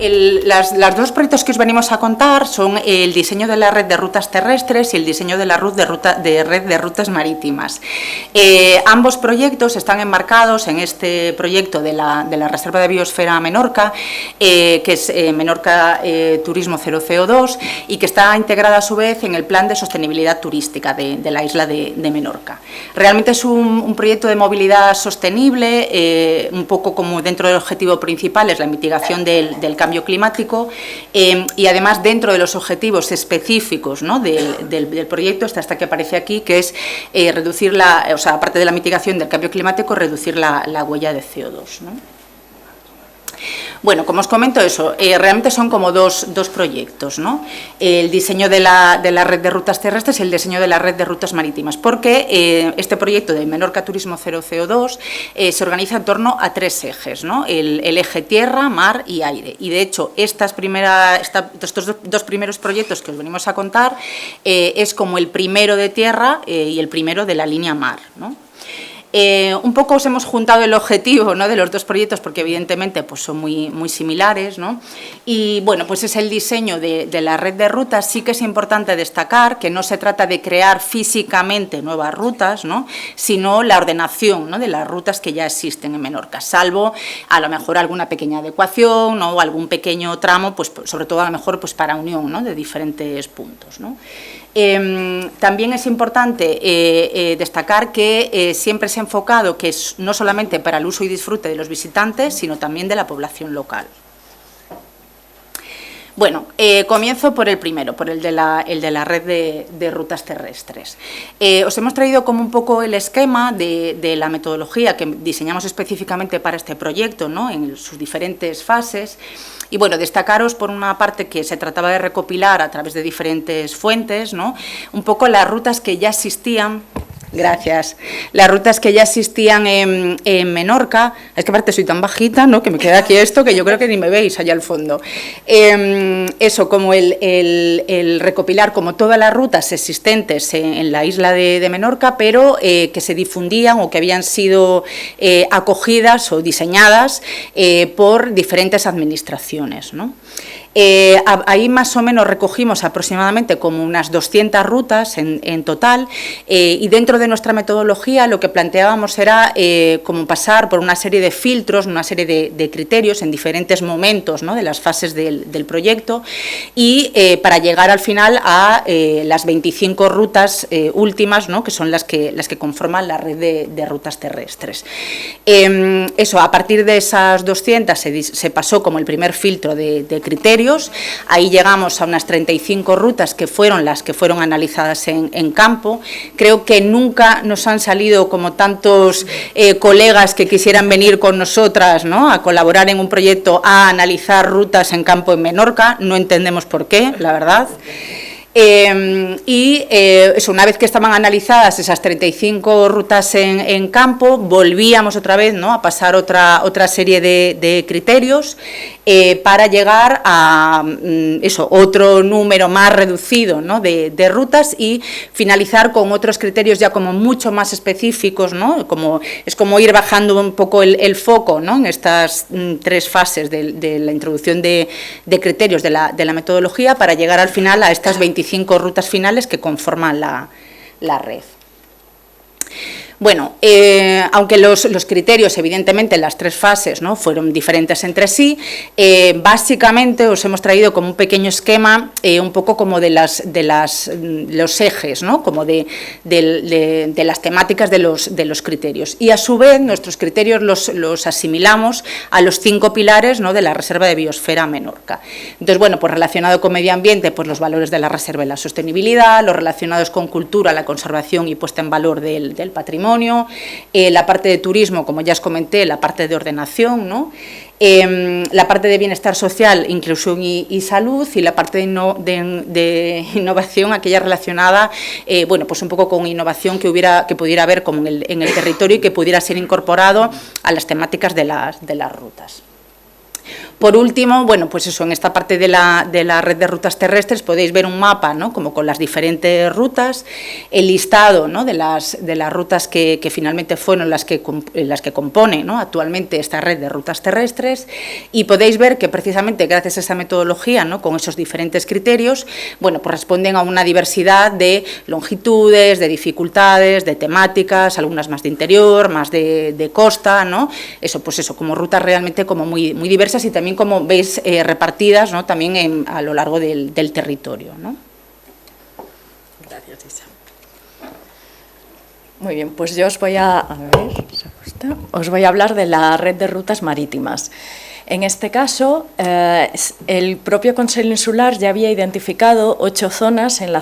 Los dos proyectos que os venimos a contar son el diseño de la red de rutas terrestres y el diseño de la red de rutas marítimas. Ambos proyectos están enmarcados en este proyecto de la Reserva de Biosfera Menorca, que es Menorca Turismo Cero CO2, y que está integrada a su vez en el Plan de Sostenibilidad Turística de la isla de Menorca. Realmente es un proyecto de movilidad sostenible, un poco como dentro del objetivo principal es la mitigación del cambio climático, y además dentro de los objetivos específicos, ¿no?, del proyecto está esta que aparece aquí, que es reducir aparte de la mitigación del cambio climático, reducir la huella de CO2, ¿no? Bueno, como os comento eso, realmente son como dos proyectos, ¿no? El diseño de la red de rutas terrestres y el diseño de la red de rutas marítimas, porque este proyecto de Menorca Turismo Cero CO2 se organiza en torno a tres ejes, ¿no? El eje tierra, mar y aire. Y de hecho, estos dos primeros proyectos que os venimos a contar es como el primero de tierra y el primero de la línea mar, ¿no? Un poco os hemos juntado el objetivo, ¿no?, de los dos proyectos porque evidentemente pues son muy similares, ¿no? Y bueno, pues es el diseño de la red de rutas. Sí que es importante destacar que no se trata de crear físicamente nuevas rutas, ¿no?, sino la ordenación, ¿no?, de las rutas que ya existen en Menorca, salvo a lo mejor alguna pequeña adecuación, ¿no?, o algún pequeño tramo, pues sobre todo a lo mejor pues para unión, ¿no?, de diferentes puntos, ¿no? También es importante destacar que siempre se ha enfocado que es no solamente para el uso y disfrute de los visitantes, sino también de la población local. Bueno, comienzo por el primero, por el de la red de rutas terrestres. Os hemos traído como un poco el esquema de la metodología que diseñamos específicamente para este proyecto, ¿no?, en sus diferentes fases. Y bueno, destacaros por una parte que se trataba de recopilar a través de diferentes fuentes, ¿no?, un poco las rutas que ya existían. Gracias. Las rutas que ya existían en Menorca, es que aparte soy tan bajita, ¿no?, que me queda aquí esto, que yo creo que ni me veis allá al fondo. Eso, como el recopilar como todas las rutas existentes en la isla de Menorca, pero que se difundían o que habían sido acogidas o diseñadas por diferentes administraciones, ¿no? Ahí más o menos recogimos aproximadamente como unas 200 rutas en total, y dentro de nuestra metodología lo que planteábamos era como pasar por una serie de filtros, una serie de criterios en diferentes momentos, ¿no?, de las fases del proyecto, y para llegar al final a las 25 rutas últimas, ¿no?, que son las que conforman la red de rutas terrestres. Eso, a partir de esas 200 se pasó como el primer filtro de criterios. Ahí llegamos a unas 35 rutas que fueron las que fueron analizadas en campo. Creo que nunca nos han salido como tantos colegas que quisieran venir con nosotras, ¿no?, a colaborar en un proyecto a analizar rutas en campo en Menorca. No entendemos por qué, la verdad. Eso, una vez que estaban analizadas esas 35 rutas en campo, volvíamos otra vez, ¿no?, a pasar otra serie de criterios para llegar a otro número más reducido, ¿no?, de rutas, y finalizar con otros criterios ya como mucho más específicos, ¿no?, es como ir bajando un poco el foco, ¿no?, en estas tres fases de la introducción de criterios de la metodología para llegar al final a estas 25 rutas finales que conforman la red. Bueno, aunque los criterios, evidentemente, en las tres fases, ¿no?, fueron diferentes entre sí, básicamente os hemos traído como un pequeño esquema, un poco como de los ejes, ¿no?, como de las temáticas de los criterios. Y a su vez, nuestros criterios los asimilamos a los 5 pilares, ¿no?, de la Reserva de Biosfera Menorca. Entonces, bueno, pues relacionado con medio ambiente, pues los valores de la reserva y la sostenibilidad, los relacionados con cultura, la conservación y puesta en valor del patrimonio, la parte de turismo, como ya os comenté, la parte de ordenación, ¿no?, la parte de bienestar social, inclusión y salud, y la parte de innovación, aquella relacionada, bueno, pues un poco con innovación que pudiera haber como en el territorio y que pudiera ser incorporado a las temáticas de las rutas. Por último, bueno, pues eso, en esta parte de la red de rutas terrestres podéis ver un mapa, ¿no?, como con las diferentes rutas, el listado, ¿no?, de las rutas que finalmente fueron las que componen, ¿no?, actualmente esta red de rutas terrestres, y podéis ver que precisamente gracias a esa metodología, ¿no?, con esos diferentes criterios, bueno, pues responden a una diversidad de longitudes, de dificultades, de temáticas, algunas más de interior, más de costa, ¿no?, eso, pues eso, como rutas realmente como muy diversas y también, como veis, repartidas, ¿no?, también a lo largo del territorio, ¿no? Gracias, Isa. Muy bien, pues yo os voy a hablar de la red de rutas marítimas. En este caso, el propio Consell Insular ya había identificado 8 zonas en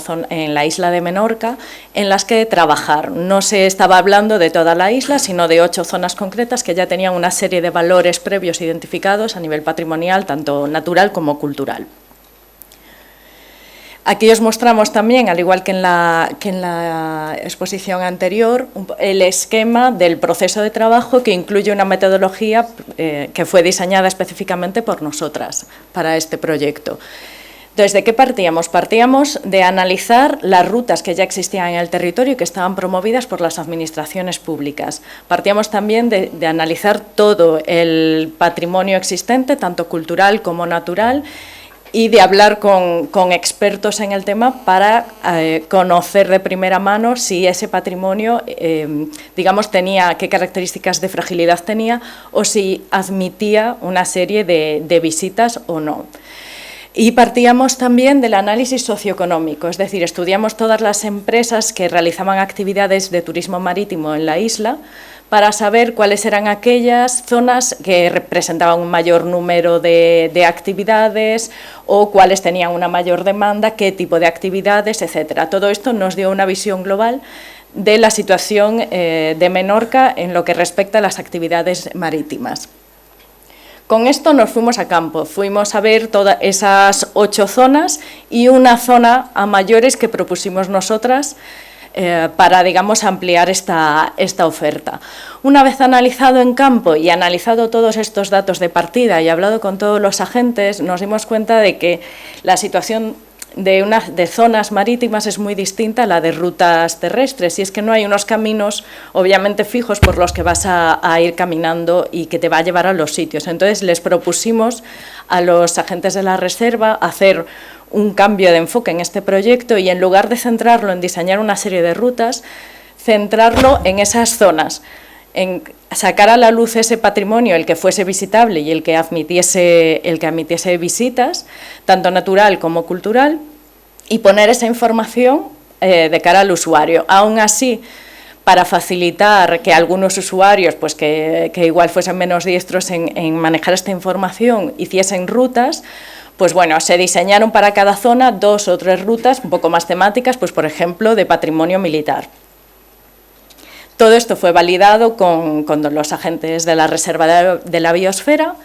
la isla de Menorca en las que trabajar. No se estaba hablando de toda la isla, sino de 8 zonas concretas que ya tenían una serie de valores previos identificados a nivel patrimonial, tanto natural como cultural. Aquí os mostramos también, al igual que en la exposición anterior, el esquema del proceso de trabajo, que incluye una metodología que fue diseñada específicamente por nosotras para este proyecto. Entonces, ¿de qué partíamos? Partíamos de analizar las rutas que ya existían en el territorio y que estaban promovidas por las administraciones públicas. Partíamos también de analizar todo el patrimonio existente, tanto cultural como natural, y de hablar con expertos en el tema para conocer de primera mano si ese patrimonio, digamos, tenía, qué características de fragilidad tenía o si admitía una serie de visitas o no. Y partíamos también del análisis socioeconómico, es decir, estudiamos todas las empresas que realizaban actividades de turismo marítimo en la isla para saber cuáles eran aquellas zonas que representaban un mayor número de actividades o cuáles tenían una mayor demanda, qué tipo de actividades, etcétera. Todo esto nos dio una visión global de la situación de Menorca en lo que respecta a las actividades marítimas. Con esto nos fuimos a campo, fuimos a ver todas esas 8 zonas y una zona a mayores que propusimos nosotras para, digamos, ampliar esta oferta. Una vez analizado en campo y analizado todos estos datos de partida y hablado con todos los agentes, nos dimos cuenta de que la situación de zonas marítimas es muy distinta a la de rutas terrestres, y es que no hay unos caminos obviamente fijos por los que vas a ir caminando y que te va a llevar a los sitios. Entonces les propusimos a los agentes de la reserva hacer un cambio de enfoque en este proyecto y, en lugar de centrarlo en diseñar una serie de rutas, centrarlo en esas zonas, en sacar a la luz ese patrimonio, el que fuese visitable y el que admitiese visitas, tanto natural como cultural, y poner esa información de cara al usuario. Aún así, para facilitar que algunos usuarios, pues que igual fuesen menos diestros en manejar esta información, hiciesen rutas, pues bueno, se diseñaron para cada zona 2 o 3 rutas un poco más temáticas, pues por ejemplo, de patrimonio militar. Todo esto fue validado con los agentes de la Reserva de la Biosfera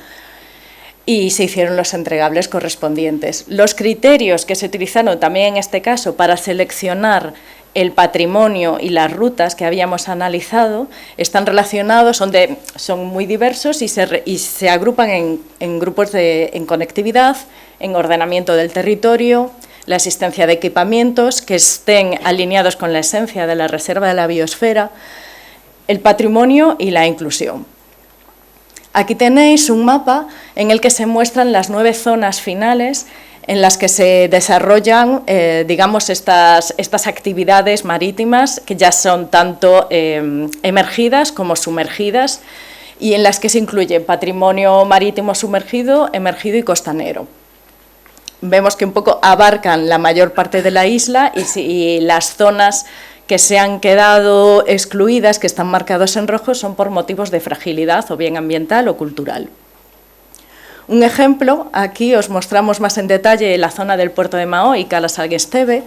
y se hicieron los entregables correspondientes. Los criterios que se utilizaron también en este caso para seleccionar el patrimonio y las rutas que habíamos analizado están relacionados, son muy diversos y se agrupan en grupos en conectividad, en ordenamiento del territorio, la existencia de equipamientos que estén alineados con la esencia de la Reserva de la Biosfera, el patrimonio y la inclusión. Aquí tenéis un mapa en el que se muestran las 9 zonas finales en las que se desarrollan, digamos, estas actividades marítimas que ya son tanto emergidas como sumergidas, y en las que se incluye patrimonio marítimo sumergido, emergido y costanero. Vemos que un poco abarcan la mayor parte de la isla y las zonas que se han quedado excluidas, que están marcados en rojo, son por motivos de fragilidad, o bien ambiental o cultural. Un ejemplo, aquí os mostramos más en detalle la zona del puerto de Mahó y Cala Esteve.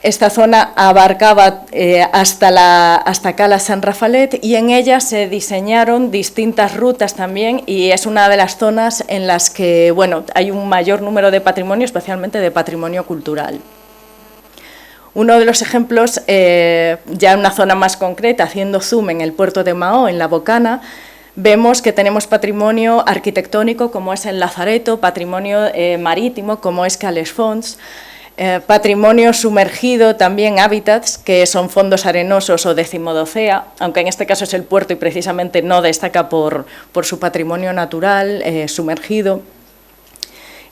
Esta zona abarcaba hasta Cala San Rafalet, y en ella se diseñaron distintas rutas también, y es una de las zonas en las que, bueno, hay un mayor número de patrimonio, especialmente de patrimonio cultural. Uno de los ejemplos, ya en una zona más concreta, haciendo zoom en el puerto de Mahó, en La Bocana, vemos que tenemos patrimonio arquitectónico, como es el Lazareto, patrimonio marítimo, como es Cales Fonts, patrimonio sumergido, también hábitats, que son fondos arenosos o decimodocea, aunque en este caso es el puerto y precisamente no destaca por su patrimonio natural sumergido.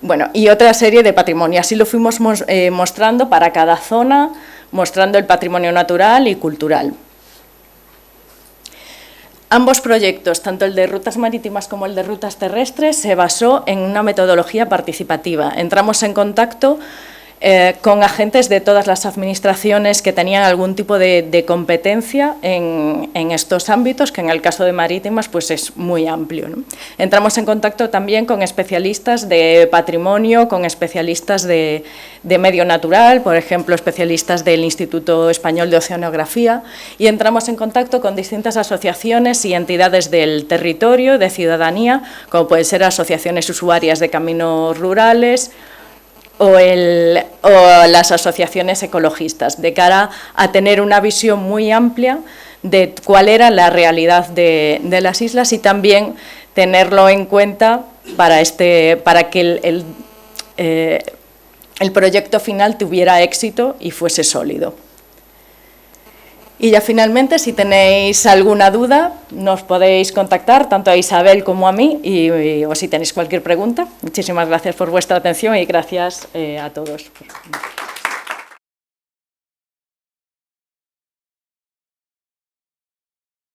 Bueno, y otra serie de patrimonio, así lo fuimos mostrando para cada zona, mostrando el patrimonio natural y cultural. Ambos proyectos, tanto el de rutas marítimas como el de rutas terrestres, se basó en una metodología participativa. Entramos en contacto con agentes de todas las administraciones que tenían algún tipo de competencia en estos ámbitos, que en el caso de marítimas pues es muy amplio, ¿no? Entramos en contacto también con especialistas de patrimonio, con especialistas de medio natural, por ejemplo, especialistas del Instituto Español de Oceanografía, y entramos en contacto con distintas asociaciones y entidades del territorio, de ciudadanía, como pueden ser asociaciones usuarias de caminos rurales, o las asociaciones ecologistas, de cara a tener una visión muy amplia de cuál era la realidad de las islas y también tenerlo en cuenta para que el proyecto final tuviera éxito y fuese sólido. Y ya finalmente, si tenéis alguna duda, nos podéis contactar tanto a Isabel como a mí o si tenéis cualquier pregunta. Muchísimas gracias por vuestra atención y gracias a todos.